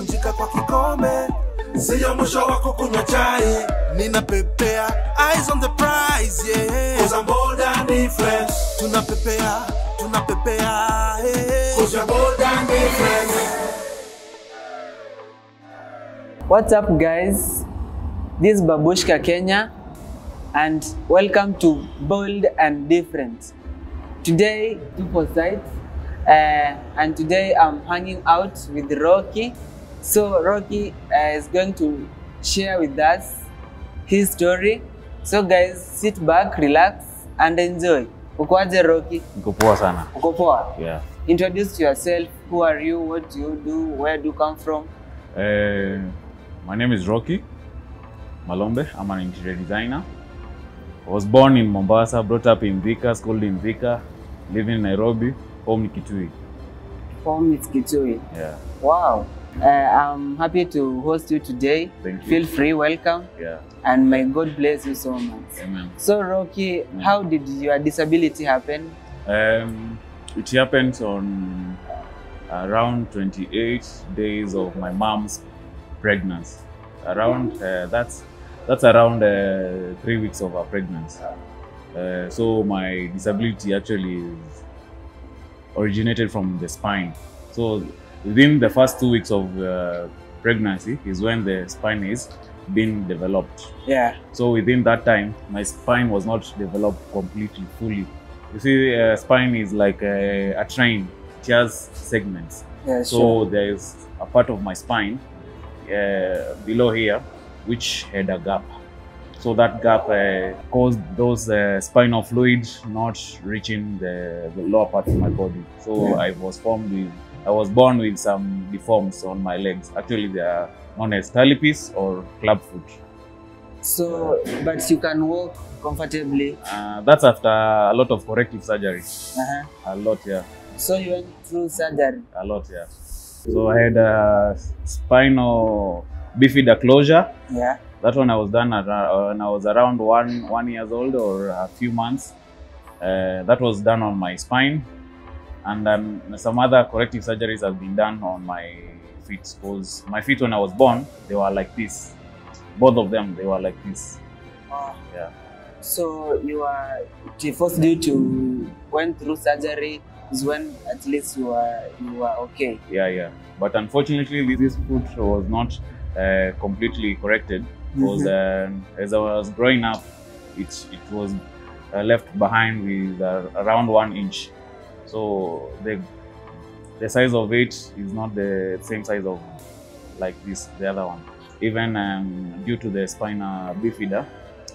kuvunjika kwa kikombe sio mwisho wako kunywa chai. Ninapepea, eyes on the prize, yeah. Cause I'm bold and different. Tunapepea, hey. Cause you're bold and different. What's up, guys? This is Babushka Kenya, and welcome to Bold and Different. Today, tupo site, and today I'm hanging out with Rocky. So Rocky is going to share with us his story. So guys, sit back, relax, and enjoy. Ukoaje Rocky? Niko poa sana. Uko poa? Yeah. Introduce yourself. Who are you? What do you do? Where do you come from? My name is Rocky Malombe. I'm an interior designer. I was born in Mombasa, brought up in Thika, schooled in Thika, living in Nairobi, home in Kitui. Home is Kitui. Yeah. Wow. I'm happy to host you today. Thank you. Feel free, welcome. Yeah. And may God bless you so much. Amen. So Rocky, how did your disability happen? It happened on around 28 days of my mom's pregnancy. Around that's around 3 weeks of her pregnancy. So my disability actually originated from the spine. So within the first 2 weeks of pregnancy is when the spine is being developed. Yeah. So within that time, my spine was not developed completely, fully. You see, spine is like a train. It has segments. Yeah, so sure. there is a part of my spine below here, which had a gap. So that gap caused those spinal fluids not reaching the lower part of my body. So yeah. I was born with some deforms on my legs. Actually, they are known as talipes or clubfoot. So, but you can walk comfortably? That's after a lot of corrective surgery. A lot, yeah. So you went through surgery? A lot, yeah. So I had a spinal bifida closure. Yeah. That one I was done when I was around one years old or a few months. That was done on my spine. And then some other corrective surgeries have been done on my feet, because my feet when I was born, they were like this. Both of them, they were like this. Yeah. So they forced you to went through surgery is when at least you were okay. Yeah. But unfortunately, this foot was not completely corrected, because as I was growing up, it was left behind with around 1 inch. So the size of it is not the same size of like this, the other one. Even due to the spinal bifida,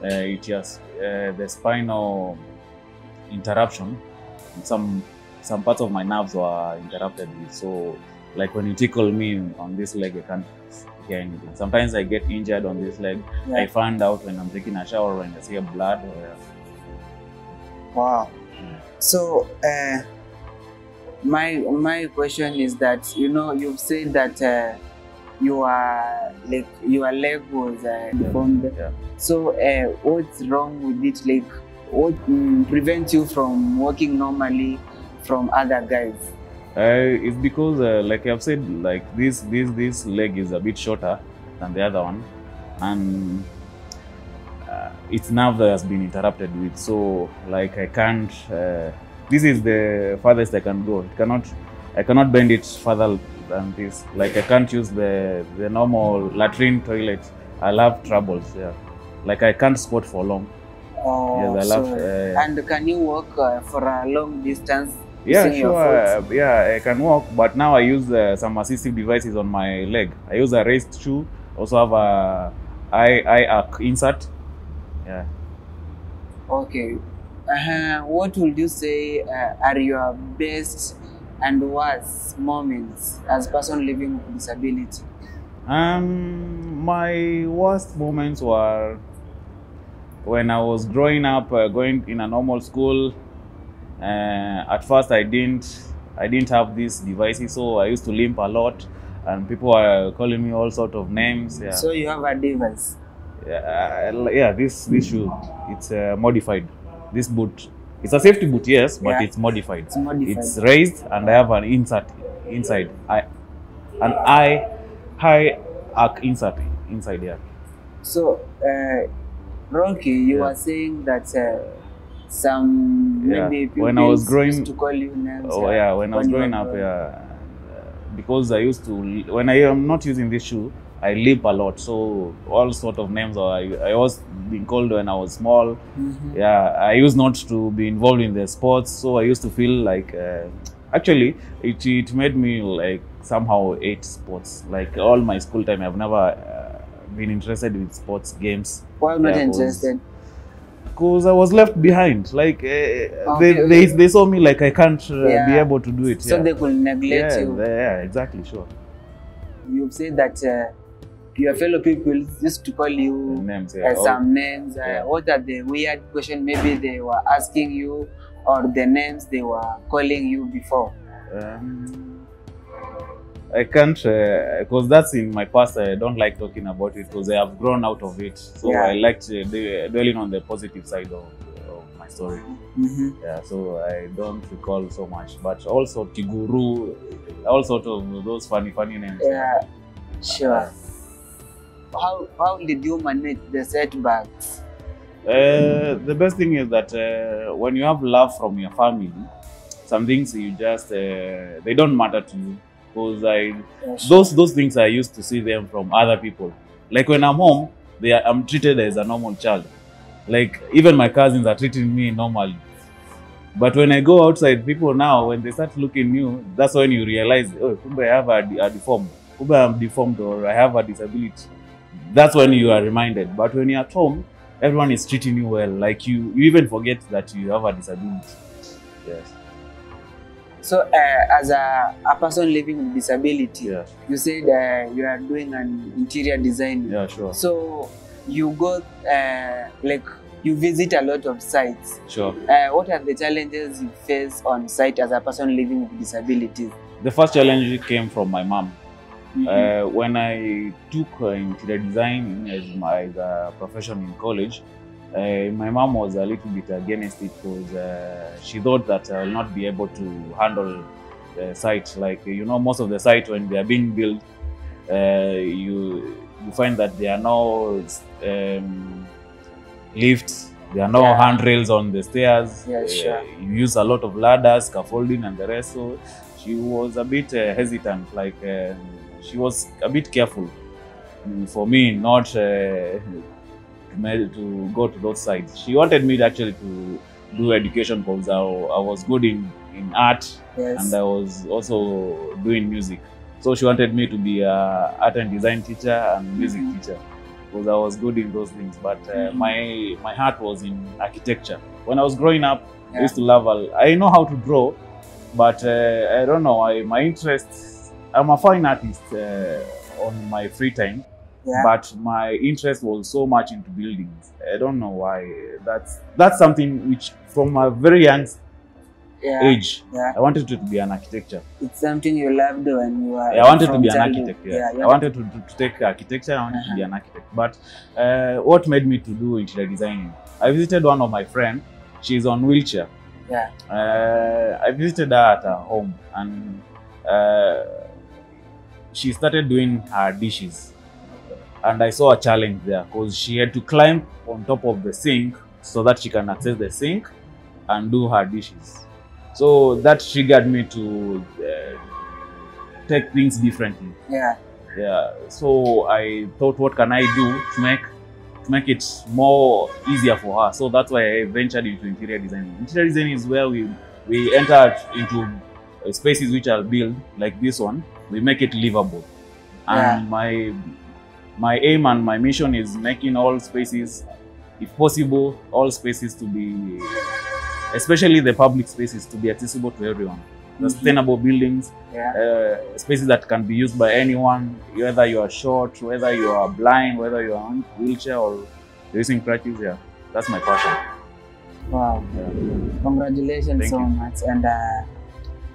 it has the spinal interruption. Some parts of my nerves were interrupted with. So like when you tickle me on this leg, I can't hear anything. Sometimes I get injured on this leg. Yeah. I find out when I'm taking a shower, when I see blood. Wow. Yeah. So my question is that, you've said that your leg was deformed. Yeah. So what's wrong with it? Like, what prevents you from walking normally from other guys? It's because, like I've said, like this leg is a bit shorter than the other one, and its nerve has been interrupted with. So, like I can't. This is the farthest I can go. I cannot bend it further than this. Like I can't use the normal latrine toilet. I'll have troubles. Yeah. Like I can't squat for long. Oh, yes, and can you walk for a long distance? Yeah, sure. Yeah, I can walk, but now I use some assistive devices on my leg. I use a raised shoe. Also have a eye arc insert. Yeah. Okay. What would you say are your best and worst moments as a person living with disability? My worst moments were when I was growing up, going in a normal school. At first, I didn't have these devices, so I used to limp a lot, and people were calling me all sort of names. Yeah. So you have a device? Yeah, this shoe, it's modified. This boot, it's a safety boot, yes, but it's modified. It's raised, and I have an insert inside. I high arc inside here. So, Rocky, you were saying that some maybe people when I was growing, used to call you names. Oh yeah, when I was growing up, because I used to, when I am not using this shoe, I limp a lot. So all sort of names I was being called when I was small. Yeah, I used not to be involved in the sports, so I used to feel like actually it made me like somehow hate sports. Like all my school time, I've never been interested in sports games. Why not interested? Because I was left behind. Like they saw me like I can't be able to do it. So they could neglect you. Yeah, exactly, sure. You've said that your fellow people used to call you names, some names. What are the weird questions maybe they were asking you, or the names they were calling you before? I can't, because that's in my past. I don't like talking about it because I have grown out of it. So I like dwelling on the positive side of my story. Yeah, so I don't recall so much. But also Kiguru, all sort of those funny names. Yeah, sure. How did you manage the setbacks? The best thing is that when you have love from your family, some things you just they don't matter to you. Because those things I used to see them from other people. Like when I'm home, I'm treated as a normal child. Like even my cousins are treating me normally. But when I go outside, people now, when they start looking new, that's when you realize, oh, I have a deformed, I'm deformed, or I have a disability. That's when you are reminded. But when you're at home, everyone is treating you well. Like you even forget that you have a disability. Yes. So, as a person living with disability, you said you are doing an interior design. Yeah, sure. So, you go, like, you visit a lot of sites. Sure. What are the challenges you face on site as a person living with disabilities? The first challenge came from my mom. When I took interior design as a profession in college, my mom was a little bit against it because she thought that I will not be able to handle the site. Like, you know, most of the sites when they are being built, you find that there are no lifts, there are no handrails on the stairs. Yeah, sure. You use a lot of ladders, scaffolding and the rest. So she was a bit hesitant, like she was a bit careful for me not to go to those sites. She wanted me actually to do education because I was good in art, and I was also doing music. So she wanted me to be an art and design teacher and music teacher because I was good in those things. But my heart was in architecture. When I was growing up, I used to love, I know how to draw, but I don't know, my interest, I'm a fine artist on my free time. But my interest was so much into buildings. I don't know why. That's something which from a very young age, I wanted to be an architecture. It's something you loved when you were I wanted to be an architect. I wanted to take architecture. I wanted to be an architect. But what made me to do interior designing? I visited one of my friends. She's on wheelchair. I visited her at her home, and she started doing her dishes. And I saw a challenge there because she had to climb on top of the sink so that she can access the sink and do her dishes. So that triggered me to take things differently. So I thought, what can I do to make it more easier for her? So that's why I ventured into interior design. Interior design is where we enter into spaces which are built like this one. We make it livable. And my aim and my mission is making all spaces, if possible, all spaces to be, especially the public spaces, to be accessible to everyone. Sustainable buildings, spaces that can be used by anyone, whether you are short, whether you are blind, whether you are on wheelchair or using crutches. That's my passion. Wow. Congratulations so much, and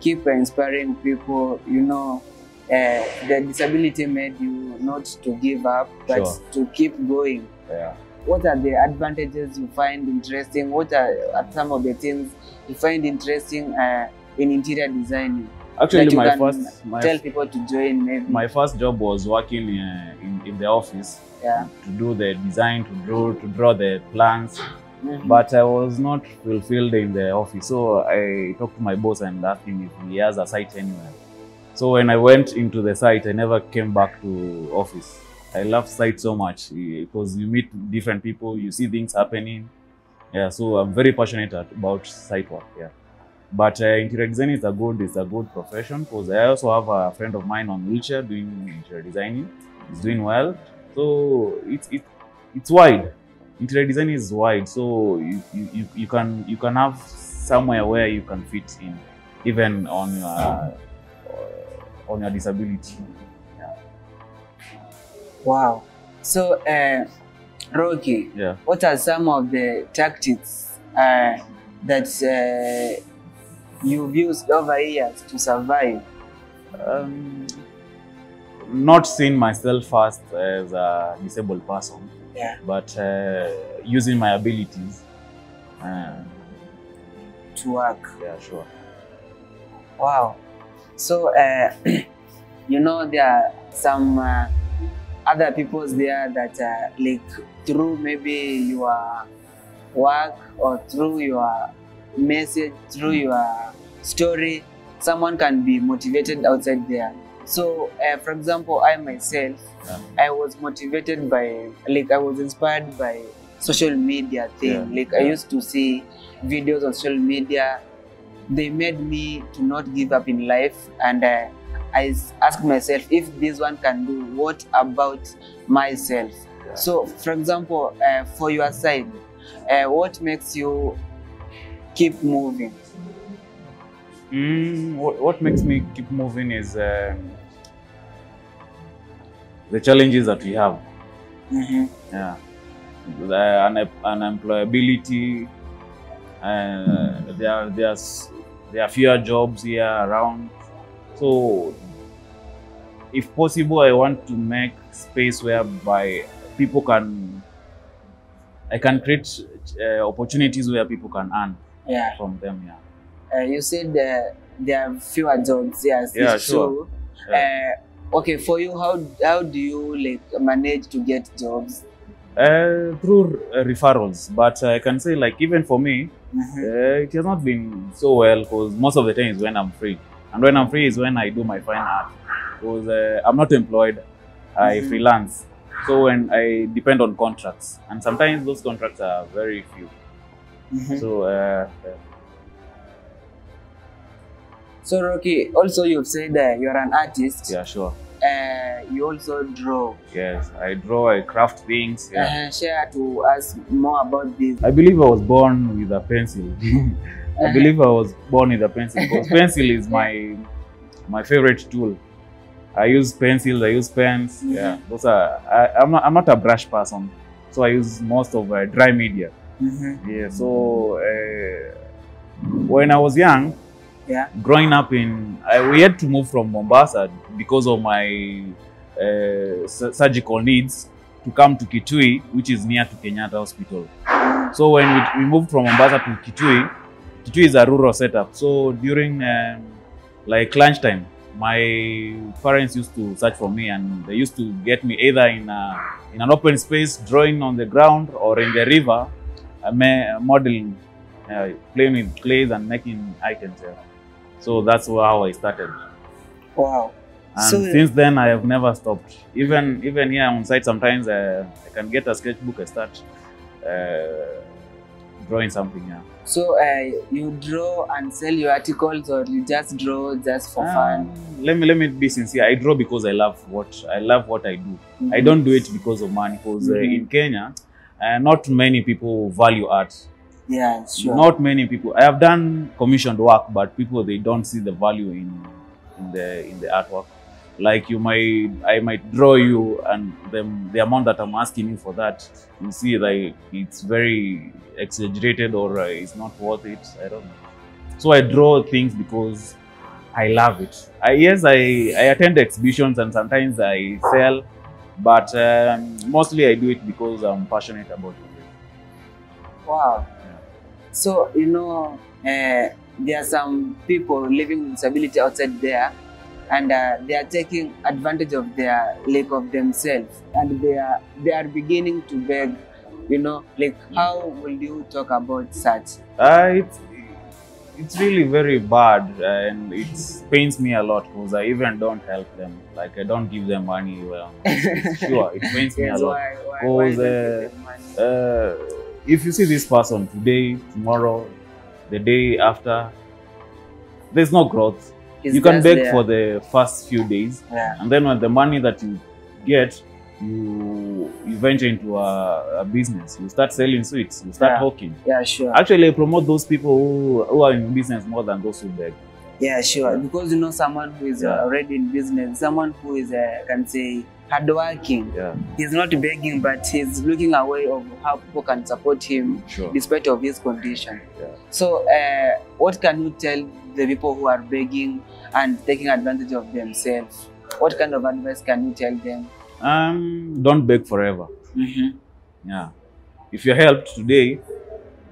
keep inspiring people. You know, the disability made you not to give up, but to keep going. What are the advantages you find interesting? What are some of the things you find interesting in interior designing? Actually, that you my can first tell people to join maybe? my first job was working in the office. Yeah. To do the design, to draw the plans. Mm-hmm. But I was not fulfilled in the office, so I talked to my boss and asked him if he has a site anywhere. So when I went into the site, I never came back to office. I love site so much because you meet different people, you see things happening. Yeah, so I'm very passionate about site work. Yeah, but interior design is a good profession because I also have a friend of mine on wheelchair doing interior designing. He's doing well, so it's wide. Interior design is wide, so you can have somewhere where you can fit in, even on your disability. Yeah. Wow. So, Rocky, Yeah. what are some of the tactics that you've used over years to survive? Not seeing myself first as a disabled person, Yeah. but using my abilities. To work. Yeah, sure. Wow. So, you know, there are some other peoples there that like through maybe your work or through your message, through your story, someone can be motivated outside there. So, for example, I myself, I was motivated by, like, I was inspired by social media thing. Like, I used to see videos on social media. They made me to not give up in life, and I asked myself, if this one can do, what about myself? Yeah. So, for example, for your side, what makes you keep moving? What makes me keep moving is the challenges that we have. Mm-hmm. Yeah, the unemployability. There are fewer jobs here around. So, if possible, I want to make space whereby people I can create opportunities where people can earn from them. Yeah. You said there are fewer jobs. Yes, Yeah, it's sure. true. Yeah. Okay, for you, how do you like manage to get jobs? Through referrals, but I can say, like, even for me, it has not been so well because most of the time is when I'm free, and when I'm free is when I do my fine art. Because I'm not employed, I freelance, so when I depend on contracts, and sometimes those contracts are very few. So. So, Rocky, also you've said you're an artist. Yeah, sure. You also draw. Yes, I draw, I craft things. Yeah. Share to us more about this. I believe I was born with a pencil. I believe I was born with a pencil because pencil is my favorite tool. I use pencils, I use pens. Yeah, those are. I'm not a brush person, so I use most of dry media. Yeah. So when I was young. Yeah. Growing up we had to move from Mombasa because of my surgical needs to come to Kitui, which is near to Kenyatta Hospital. So when we moved from Mombasa to Kitui, Kitui is a rural setup. So during like lunchtime, my parents used to search for me, and they used to get me either in an open space, drawing on the ground, or in the river, modeling, playing with clays and making items. Yeah. So that's how I started. Wow. And So, since then, I have never stopped. Even here on site, sometimes I can get a sketchbook, I start drawing something. Yeah. So you draw and sell your articles, or you just draw just for fun? Let me be sincere. I draw because I love what I do. I don't do it because of money. Because in Kenya, not many people value art. Yeah, sure. Not many people. I have done commissioned work, but people, they don't see the value in the artwork. Like I might draw you, and the amount that I'm asking you for that, you see, like, it's very exaggerated, or it's not worth it. I don't know. So I draw things because I love it. I attend exhibitions, and sometimes I sell, but mostly I do it because I'm passionate about it. Wow. So, you know, there are some people living with disability outside there, and they are taking advantage of their lack of themselves, and they are beginning to beg. You know, like how will you talk about such? It's really very bad, and it pains me a lot because I even don't help them. Like I don't give them money. Well, sure, it pains me a lot. Because if you see this person today, tomorrow, the day after, there's no growth. You can beg for the first few days, and then when the money that you get, you venture into a business. You start selling sweets. You start hawking. Yeah, sure. Actually, I promote those people who are in business more than those who beg. Yeah, sure. Because you know, someone who is already in business, someone who is can say hardworking. Yeah. He's not begging, but he's looking a way of how people can support him, despite of his condition. Yeah. So, what can you tell the people who are begging and taking advantage of themselves? What kind of advice can you tell them? Don't beg forever. Yeah. If you're helped today,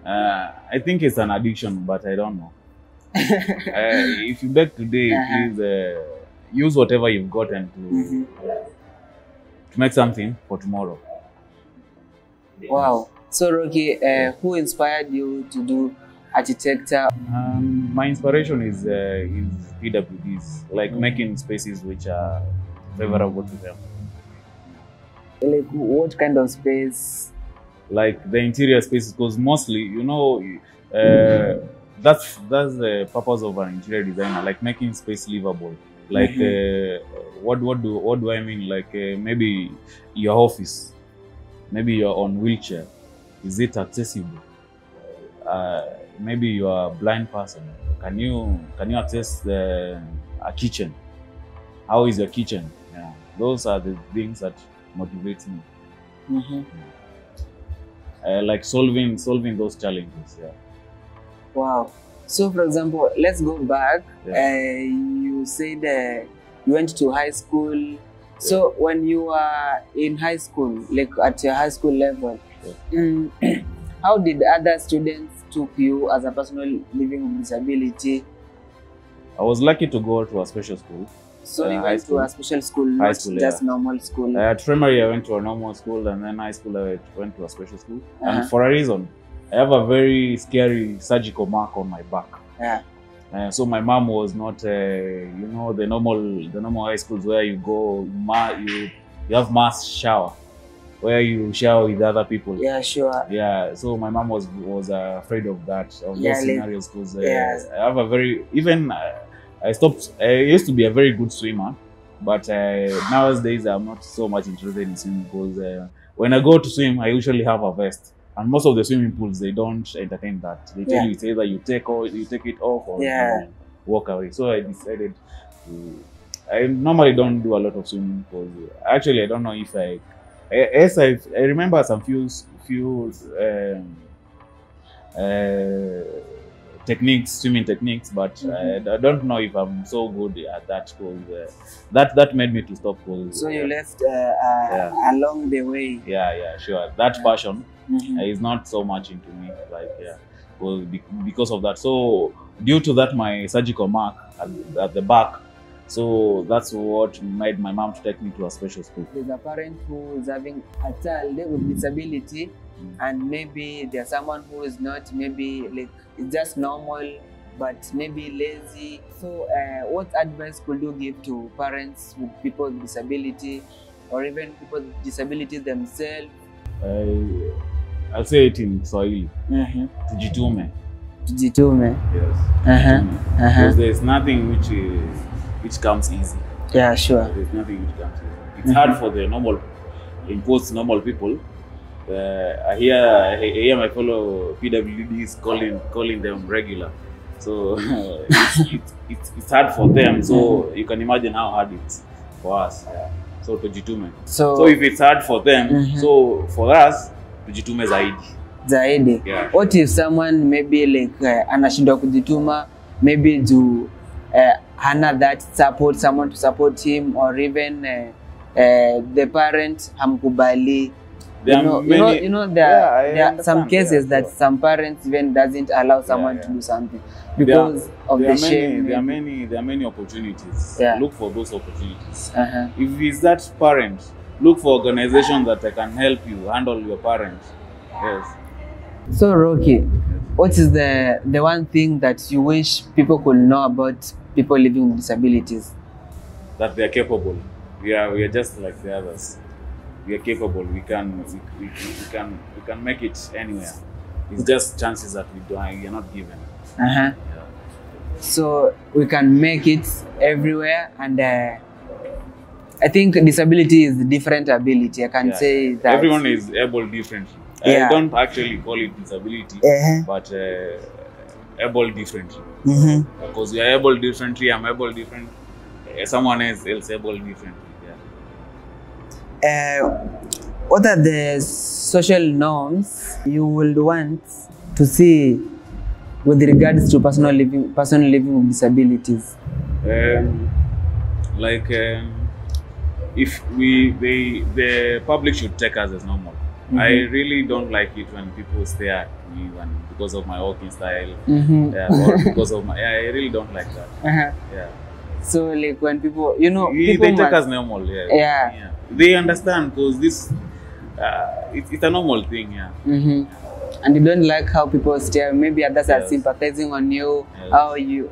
I think it's an addiction, but I don't know. If you beg today, please use whatever you've gotten to make something for tomorrow. Wow. So Rocky, who inspired you to do architecture? My inspiration is PWDs, like making spaces which are favorable to them. Like what kind of space? Like the interior spaces, because mostly, you know, that's the purpose of an interior designer, like making space livable. Like what do I mean? Like maybe your office, maybe you're on wheelchair. Is it accessible? Maybe you are a blind person. Can you access a kitchen? How is your kitchen? Yeah, those are the things that motivate me. Like solving those challenges. Yeah. Wow. So, for example, let's go back. You said you went to high school. So, when you were in high school, like at your high school level, how did other students took you as a person living with disability? I was lucky to go to a special school. So you went to a special school, not just normal school? At primary, I went to a normal school, and then high school, I went to a special school. And for a reason, I have a very scary surgical mark on my back. Yeah. So my mom was not, you know, the normal high schools where you go, you have mass shower, where you shower with other people. Yeah, sure. Yeah. So my mom was afraid of that, of those scenarios, because I have a very I used to be a very good swimmer, but nowadays I'm not so much interested in swimming, because when I go to swim, I usually have a vest. And most of the swimming pools, they don't entertain that. They tell you it's either you take it off or you walk away. So I decided I normally don't do a lot of swimming, because actually I don't know if I remember some few swimming techniques, but I don't know if I'm so good at that, because that made me to stop. So you left along the way. Yeah, sure. That passion is not so much into me, like because of that. So due to that, my surgical mark at the back. So that's what made my mom to take me to a special school. There's a parent who is having a child with disability, and maybe there's someone who is not, maybe like it's just normal, but maybe lazy. So what advice could you give to parents with people with disability, or even people with disabilities themselves? I'll say it in Swahili. Tujitume. Tujitume. Yes. Because there's nothing which comes easy. Yeah, sure. There's nothing which comes easy. It's hard for the imposed normal people. I hear my fellow PWDs calling them regular. So it's hard for them. So you can imagine how hard it's for us. Yeah. So tujitume. So if it's hard for them, so for us, tujitume zaidi. Yeah. What if someone maybe like anashindwa kujituma, maybe do hana that support, someone to support him, or even the parent hamkubali, There are many, there are some cases that sure. some parents even doesn't allow someone to do something because of the shame. There are many opportunities. Yeah. Look for those opportunities. Uh-huh. If it's that parent, look for organizations that can help you handle your parent. Yes. So Rocky, what is the one thing that you wish people could know about people living with disabilities? That they are capable. We are just like the others. We are capable. We can make it anywhere. It's just chances that we are not given. Uh-huh. Yeah. So we can make it everywhere, and I think disability is different ability. I can say that everyone is able differently. Yeah. I don't actually call it disability, but able differently. Because we are able differently. I'm able different. Someone else able differently. What are the social norms you would want to see with regards to person living with disabilities? If the public should take us as normal. I really don't like it when people stare at me because of my walking style, or because of my. I really don't like that. Yeah. So like when people, people they take us normal. Yeah. They understand because this, it's a normal thing. Yeah. And you don't like how people stare. Maybe others are sympathizing on you. How you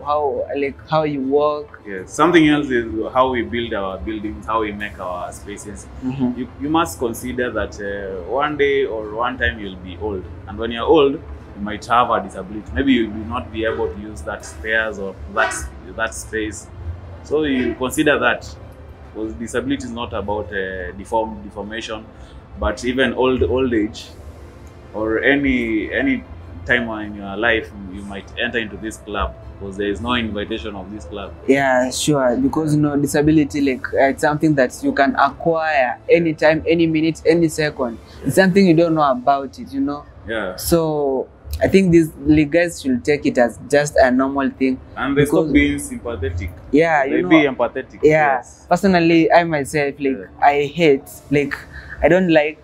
work. Yes. Something else is how we build our buildings, how we make our spaces. You must consider that one day or one time you'll be old, and when you're old, you might have a disability. Maybe you will not be able to use that stairs or that space. So you consider that, because disability is not about deformation, but even old age or any time in your life, you might enter into this club because there is no invitation of this club. Yeah, sure. Because disability, it's something that you can acquire anytime, any minute, any second. It's something you don't know about it, Yeah. So I think these guys should take it as just a normal thing. And they stop being sympathetic. Yeah, they be empathetic. Yeah. Yes. Personally, I myself, I hate, I don't like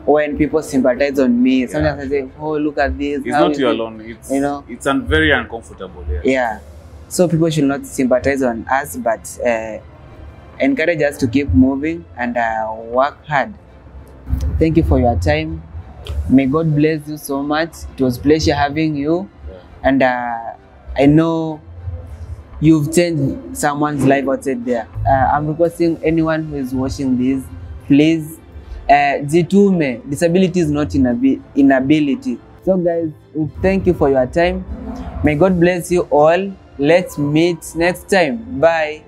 when people sympathize on me. Sometimes I say, oh, look at this. It's not you alone. It's it's very uncomfortable. Yeah. So people should not sympathize on us, but encourage us to keep moving and work hard. Thank you for your time. May God bless you so much. It was a pleasure having you. And I know you've changed someone's life outside there. I'm requesting anyone who is watching this, please, jitume. Disability is not inability. So guys, thank you for your time. May God bless you all. Let's meet next time. Bye.